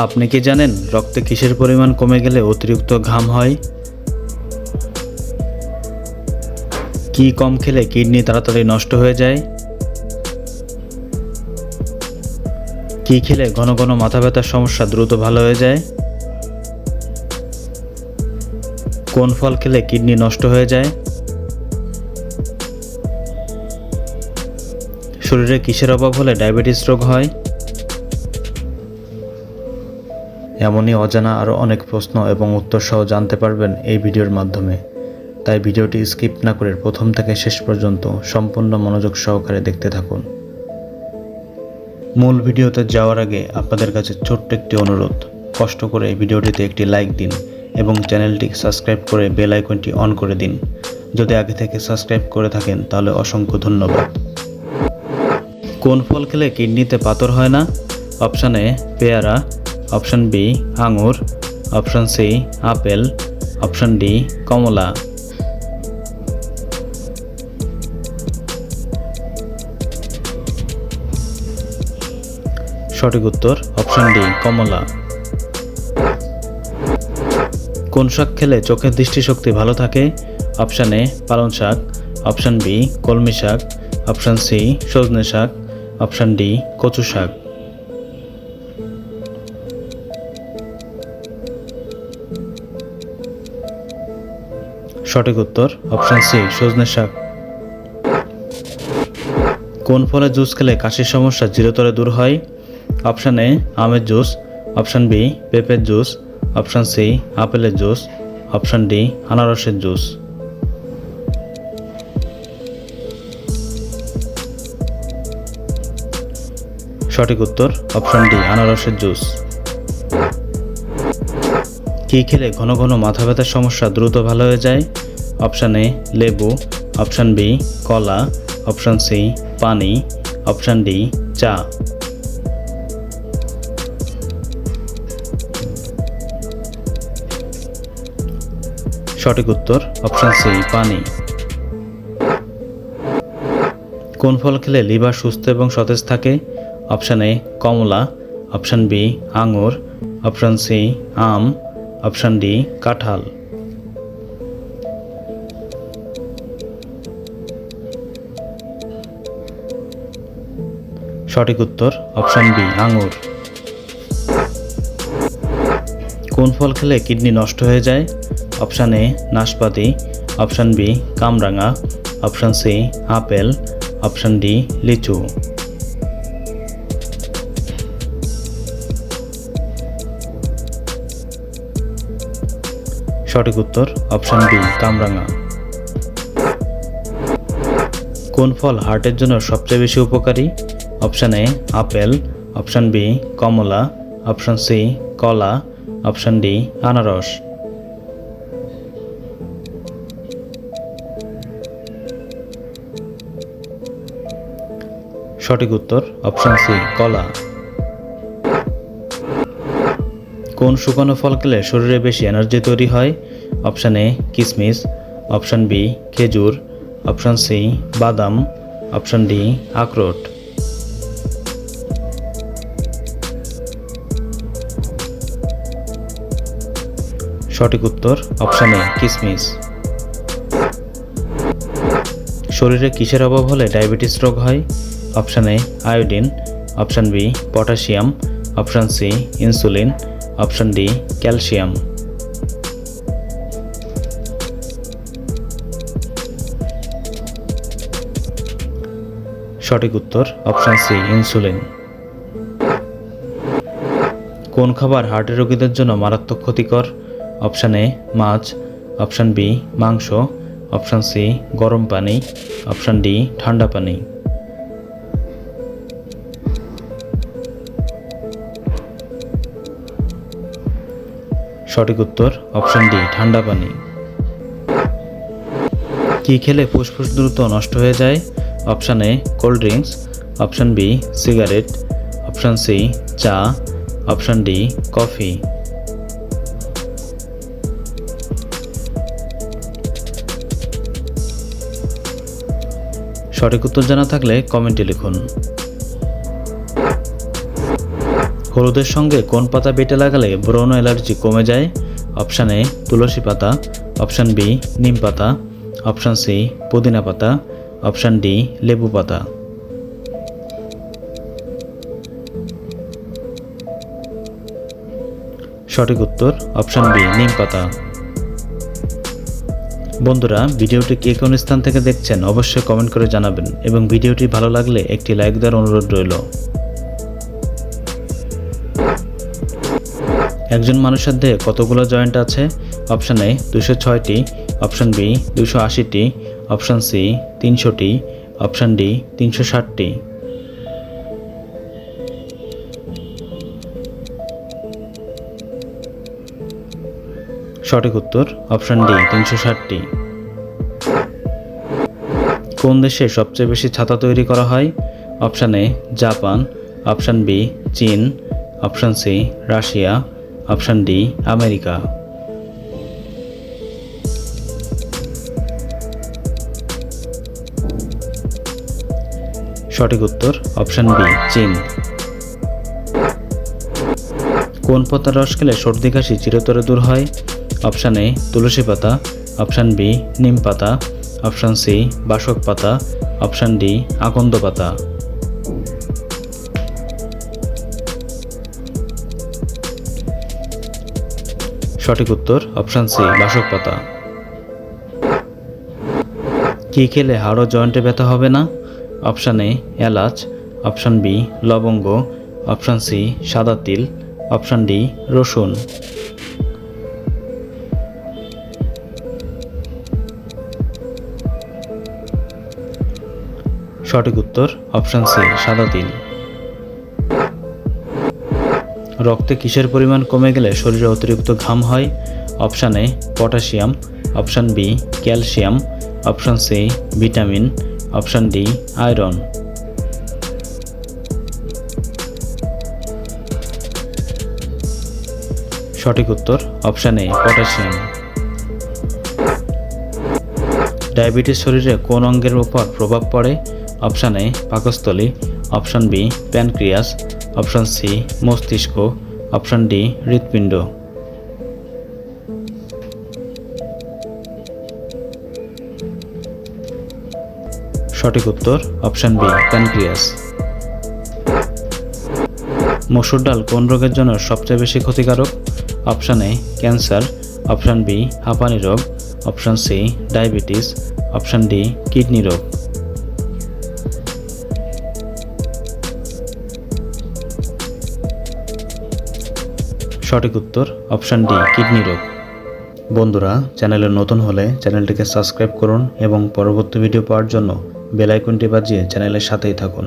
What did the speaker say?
আপনি কি জানেন রক্তে কিসের পরিমাণ কমে গেলে অতিরিক্ত ঘাম হয়? কি কম খেলে কিডনি তাড়াতাড়ি নষ্ট হয়ে যায়? কি খেলে ঘন ঘন মাথা ব্যথার সমস্যা দ্রুত ভালো হয়ে যায়? কোন ফল খেলে কিডনি নষ্ট হয়ে যায়? শরীরে কিসের অভাব হলে ডায়াবেটিস রোগ হয়? এমনই অজানা আরও অনেক প্রশ্ন এবং উত্তর সহ জানতে পারবেন এই ভিডিওর মাধ্যমে। তাই ভিডিওটি স্কিপ না করে প্রথম থেকে শেষ পর্যন্ত সম্পূর্ণ মনোযোগ সহকারে দেখতে থাকুন। মূল ভিডিওতে যাওয়ার আগে আপনাদের কাছে ছোট্ট একটি অনুরোধ, কষ্ট করে এই ভিডিওটিতে একটি লাইক দিন এবং চ্যানেলটি সাবস্ক্রাইব করে বেল আইকনটি অন করে দিন। যদি আগে থেকে সাবস্ক্রাইব করে থাকেন তাহলে অসংখ্য ধন্যবাদ। কোন ফল খেলে কিডনিতে পাথর হয় না? অপশান এ পেয়ারা, অপশান বি আঙুর, option C apple, option D কমলা। সঠিক উত্তর অপশান ডি কমলা। কোন শাক খেলে চোখের দৃষ্টিশক্তি ভালো থাকে? অপশান এ পালং শাক, অপশান বি কলমি শাক, অপশান সি সজনে শাক, অপশান ডি কচু শাক। সঠিক উত্তর অপশান সি সজনে শাক। কোন ফলের জুস খেলে কাশির সমস্যা চিরতরে দূর হয়? অপশান এ আমের জুস, অপশান বি পেঁপের জুস, অপশান সি আপেলের জুস, অপশান ডি আনারসের জুস। সঠিক উত্তর অপশান ডি আনারসের জুস। কি খেলে ঘন ঘন মাথা ব্যথার সমস্যা দ্রুত ভালো হয়ে যায়? অপশান এ লেবু, অপশান বি কলা, অপশান সি পানি, অপশান ডি চা। সঠিক উত্তর অপশান সি পানি। কোন ফল খেলে লিভার সুস্থ এবং সতেজ থাকে? অপশান এ কমলা, অপশান বি আঙুর, অপশান সি আম, অপশান ডি কাঁঠাল। সঠিক উত্তর অপশান বি আঙুর। কোন ফল খেলে কিডনি নষ্ট হয়ে যায়? অপশান এ নাশপাতি, অপশান বি কামরাঙা, option C apple, option D লিচু। সঠিক উত্তর অপশান বি কামরাঙা। কোন ফল হার্টের জন্য সবচেয়ে বেশি উপকারী? Option A apple, option B কমলা, অপশান সি কলা, অপশান ডি আনারস। সঠিক উত্তর অপশান সি কলা। কোন শুকনো ফল খেলে শরীরে বেশি এনার্জি তৈরি হয়? অপশান এ কিশমিশ, অপশান বি খেজুর, অপশান সি বাদাম, অপশান ডি আখরোট। সঠিক উত্তর অপশান এ কিশমিশ। শরীরে কিসের অভাব হলে ডায়াবেটিস রোগ হয়? Option A iodine, option B potassium, option C insulin, option D calcium. সঠিক উত্তর অপশান সি ইনসুলিন। কোন খাবার হার্টের রোগীদের জন্য মারাত্মক ক্ষতিকর? অপশান এ মাছ, অপশান বি মাংস, অপশান সি গরম পানি, অপশান ডি ঠান্ডা পানি। সঠিক উত্তর অপশান ডি ঠান্ডা পানি। কি খেলে ফুসফুস দ্রুত নষ্ট হয়ে যায়? Option A cold drinks, option B cigarette, option C চা, অপশান ডি কফি। সঠিক উত্তর জানা থাকলে কমেন্টে লিখুন। হলুদের সঙ্গে কোন পাতা বেটে লাগালে ব্রণ অ্যালার্জি কমে যায়? অপশান এ তুলসী পাতা, অপশান বি নিম পাতা, অপশান সি পুদিনা পাতা, অপশান ডি লেবু পাতা। সঠিক উত্তর অপশান বি নিম পাতা। বন্ধুরা, ভিডিওটি কে কোন স্থান থেকে দেখছেন অবশ্যই কমেন্ট করে জানাবেন এবং ভিডিওটি ভালো লাগলে একটি লাইক দেওয়ার অনুরোধ রইল। একজন মানুষের দেহে কতগুলো জয়েন্ট আছে? অপশান এ 206টি, অপশান বি 280টি, অপশান সি 300টি, অপশান ডি 360টি। সঠিক উত্তর অপশান ডি 360টি। কোন দেশে সবচেয়ে বেশি ছাতা তৈরি করা হয়? Option A Japan, option B চীন, option C Russia, option D America. সঠিক উত্তর অপশান বি চীন। কোন পাতার রস খেলে সর্দি কাশি চিরতরে দূর হয়? অপশান এ তুলসী পাতা, অপশান বি নিম পাতা, অপশান সি বাসক পাতা, অপশান ডি আকন্দ পাতা। সঠিক উত্তর অপশান সি বাসক পাতা। কি খেলে হাড় ও জয়েন্টে ব্যথা হবে না? অপশান এ এলাচ, অপশান বি লবঙ্গ, অপশান সি সাদা তিল, অপশান ডি রসুন। সঠিক উত্তর অপশান সি সাদা তিল। রক্তে কিসের পরিমাণ কমে গেলে শরীরে অতিরিক্ত ঘাম হয়? Option A potassium, option B calcium, option C vitamin, option D iron. সঠিক উত্তর অপশান এ পটাশিয়াম। ডায়াবেটিস শরীরে কোন অঙ্গের উপর প্রভাব পড়ে? অপশান এ পাকস্থলী, option B pancreas, option C মস্তিষ্ক, অপশান ডি হৃৎপিণ্ড। সঠিক উত্তর অপশান বি প্যানক্রিয়াস। মসুর ডাল কোন রোগের জন্য সবচেয়ে বেশি ক্ষতিকারক? Option A cancer, option B হাঁপানি রোগ, option C diabetes, option D kidney রোগ। সঠিক উত্তর অপশান ডি কিডনি রোগ। বন্ধুরা, চ্যানেলে নতুন হলে চ্যানেলটিকে সাবস্ক্রাইব করুন এবং পরবর্তী ভিডিও পাওয়ার জন্য বেল আইকনটি বাজিয়ে চ্যানেলের সাথেই থাকুন।